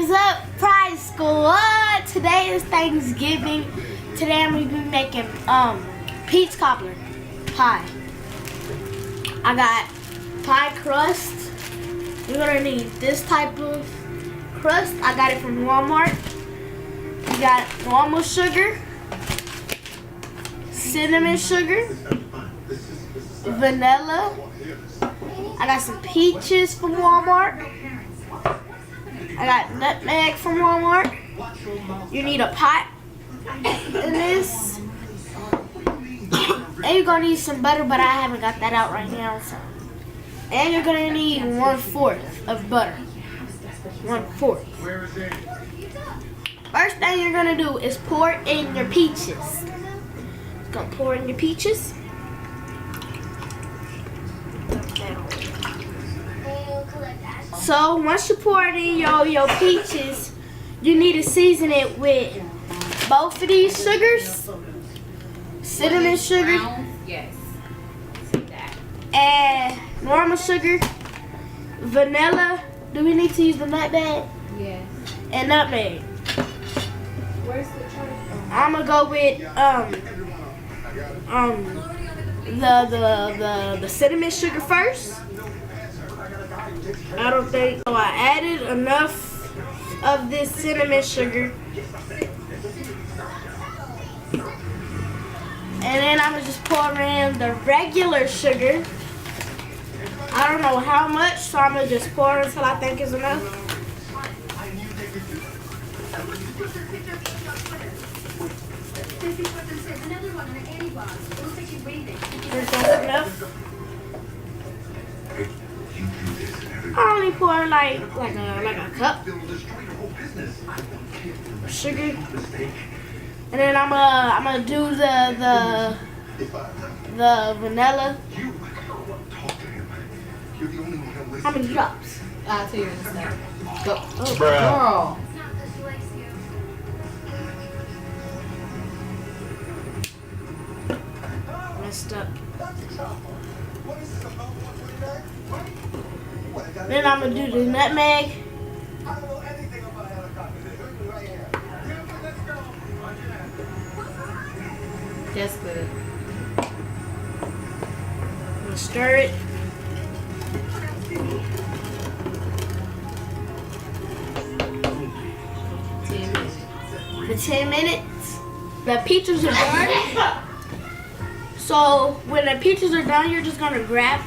is up, Pride School? Today is Thanksgiving. Today I'm gonna be making peach cobbler pie. I got pie crust. You're gonna need this type of crust. I got it from Walmart. You got normal sugar, cinnamon sugar, vanilla. I got some peaches from Walmart. I got nutmeg from Walmart. You need a pot in this. And you're gonna need some butter, but I haven't got that out right now. So. And you're gonna need 1/4 of butter. 1/4. First thing you're gonna do is pour in your peaches. Gonna pour in your peaches. So once you pour it in your peaches, you need to season it with both of these sugars. Cinnamon sugar. Yes. And normal sugar. Vanilla. Do we need to use the nutmeg? Yes. And nutmeg. Where's the chart? I'm gonna go with the cinnamon sugar first. I don't think so. I added enough of this cinnamon sugar. And then I'm gonna just pour in the regular sugar. I don't know how much, so I'm gonna just pour until I think is enough. Is that enough? I only pour like a cup of sugar, and then I'm gonna do the vanilla. How many drops? I'll tell you in a second. Go. Oh, Bruh. girl. Messed up. Then I'm gonna do the nutmeg. That's good. I'm gonna stir it. For 10 minutes. The peaches are done. So when the peaches are done, you're just gonna grab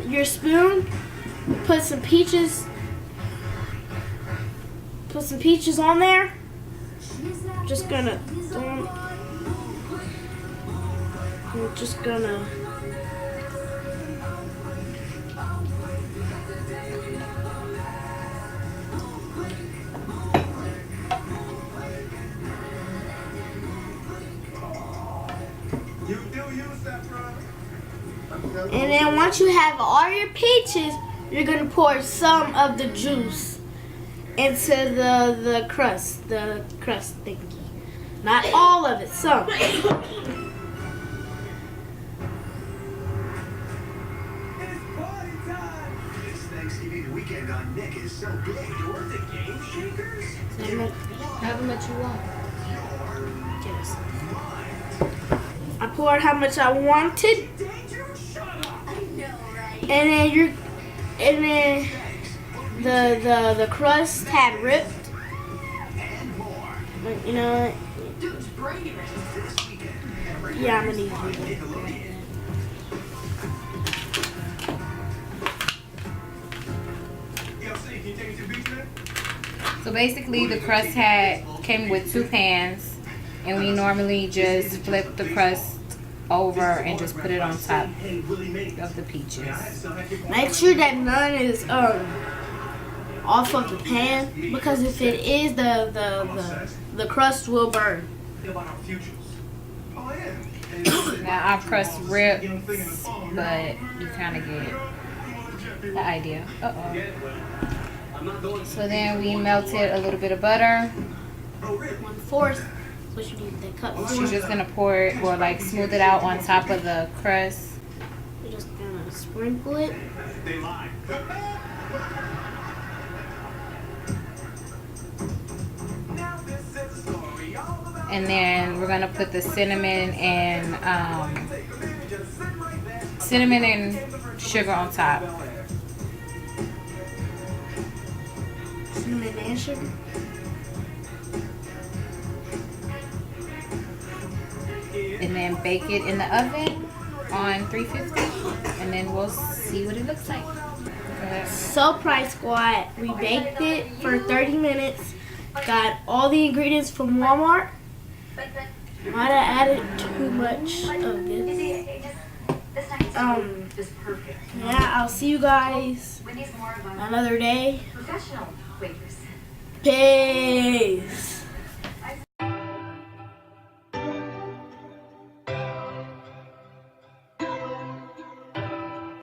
your spoon, put some peaches on there. Just gonna we're just gonna and then once you have all your peaches, you're gonna pour some of the juice into the crust thingy. Not all of it, some. It's party time! This Thanksgiving weekend on Nick is so big. You're the game shakers? However much you want. Yes. I poured how much I wanted. And then the crust had ripped. But you know what? Yeah, I'm gonna need you. So basically, the crust came with 2 pans, and we normally just flip the crust over and just put it on top of the peaches. Make sure that none is off of the pan, because if it is, the crust will burn. Now our crust rips, but you kind of get the idea. So then we melted a little bit of butter. 1/4. What you need that cup. She's just gonna pour it or like smooth it out on top of the crust. You're just gonna sprinkle it. They lied. Now this is a story all about. And then we're gonna put the cinnamon and sugar on top. Cinnamon and sugar. And then bake it in the oven on 350, and then we'll see what it looks like. So Price Squad, we baked it for 30 minutes. Got all the ingredients from Walmart. Might have added too much of this. Yeah, I'll see you guys another day. Peace.